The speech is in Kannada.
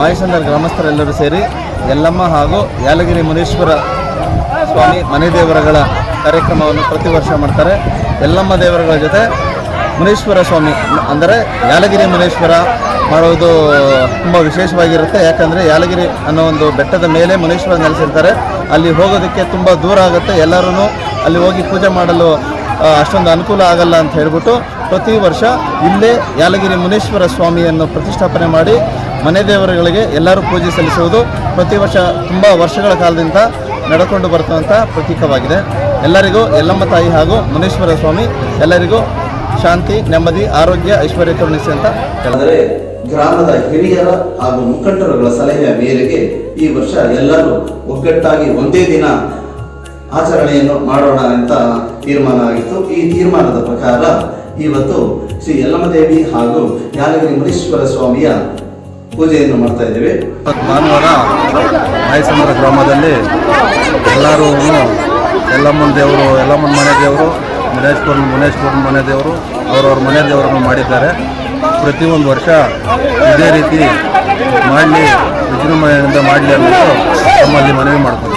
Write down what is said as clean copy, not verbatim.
ಮಾಯಸಂದ್ರ ಗ್ರಾಮಸ್ಥರೆಲ್ಲರೂ ಸೇರಿ ಯಲ್ಲಮ್ಮ ಹಾಗೂ ಯಾಲಗಿರಿ ಮುನೇಶ್ವರ ಸ್ವಾಮಿ ಮನೆ ದೇವರುಗಳ ಕಾರ್ಯಕ್ರಮವನ್ನು ಪ್ರತಿ ವರ್ಷ ಮಾಡ್ತಾರೆ. ಯಲ್ಲಮ್ಮ ದೇವರುಗಳ ಜೊತೆ ಮುನೇಶ್ವರ ಸ್ವಾಮಿ ಅಂದರೆ ಯಾಲಗಿರಿ ಮುನೇಶ್ವರ ಮಾಡೋದು ತುಂಬ ವಿಶೇಷವಾಗಿರುತ್ತೆ. ಯಾಕಂದರೆ ಯಾಲಗಿರಿ ಅನ್ನೋ ಒಂದು ಬೆಟ್ಟದ ಮೇಲೆ ಮುನೇಶ್ವರ ನೆಲೆಸಿರ್ತಾರೆ. ಅಲ್ಲಿ ಹೋಗೋದಕ್ಕೆ ತುಂಬ ದೂರ ಆಗುತ್ತೆ. ಎಲ್ಲರೂ ಅಲ್ಲಿ ಹೋಗಿ ಪೂಜೆ ಮಾಡಲು ಅಷ್ಟೊಂದು ಅನುಕೂಲ ಆಗಲ್ಲ ಅಂತ ಹೇಳ್ಬಿಟ್ಟು ಪ್ರತಿ ವರ್ಷ ಇಲ್ಲೇ ಯಾಲಗಿರಿ ಮುನೇಶ್ವರ ಸ್ವಾಮಿಯನ್ನು ಪ್ರತಿಷ್ಠಾಪನೆ ಮಾಡಿ ಮನೆ ದೇವರುಗಳಿಗೆ ಎಲ್ಲರೂ ಪೂಜೆ ಸಲ್ಲಿಸುವುದು ಪ್ರತಿ ವರ್ಷ ತುಂಬ ವರ್ಷಗಳ ಕಾಲದಿಂದ ನಡ್ಕೊಂಡು ಬರ್ತಕ್ಕಂಥ ಪ್ರತೀಕವಾಗಿದೆ. ಎಲ್ಲರಿಗೂ ಯಲ್ಲಮ್ಮ ತಾಯಿ ಹಾಗೂ ಮುನೇಶ್ವರ ಸ್ವಾಮಿ ಎಲ್ಲರಿಗೂ ಶಾಂತಿ, ನೆಮ್ಮದಿ, ಆರೋಗ್ಯ, ಐಶ್ವರ್ಯ ಕರುಣಿಸಿ ಅಂತ ಹೇಳಿದರೆ, ಗ್ರಾಮದ ಹಿರಿಯರ ಹಾಗೂ ಮುಖಂಡರುಗಳ ಸಲಹೆಯ ಮೇರೆಗೆ ಈ ವರ್ಷ ಎಲ್ಲರೂ ಒಗ್ಗಟ್ಟಾಗಿ ಒಂದೇ ದಿನ ಆಚರಣೆಯನ್ನು ಮಾಡೋಣ ಅಂತ ತೀರ್ಮಾನ ಆಗಿತ್ತು. ಈ ತೀರ್ಮಾನದ ಪ್ರಕಾರ ಇವತ್ತು ಶ್ರೀ ಯಲ್ಲಮ್ಮದೇವಿ ಹಾಗೂ ಯಾಲಗಿರಿ ಮುನೇಶ್ವರ ಸ್ವಾಮಿಯ ಪೂಜೆಯನ್ನು ಮಾಡ್ತಾ ಇದ್ದೇವೆ. ಭಾನುವಾರ ಮಾಯಸಂದ್ರ ಗ್ರಾಮದಲ್ಲಿ ಎಲ್ಲರೂ ಯಲ್ಲಮ್ಮನ ದೇವರು, ಯಲ್ಲಮ್ಮನ ಮನೆ ದೇವರು, ಮುನೇಶ್ವರನ ಮನೆ ದೇವರು ಅವರವ್ರ ಮನೆ ದೇವರನ್ನು ಮಾಡಿದ್ದಾರೆ. ಪ್ರತಿಯೊಂದು ವರ್ಷ ಇದೇ ರೀತಿ ಮಾಡಲಿ, ವಿಜೃಂಭಣೆಯಿಂದ ಮಾಡಲಿ ಅನ್ನೋದು ನಮ್ಮಲ್ಲಿ ಮನವಿ ಮಾಡ್ತಾರೆ.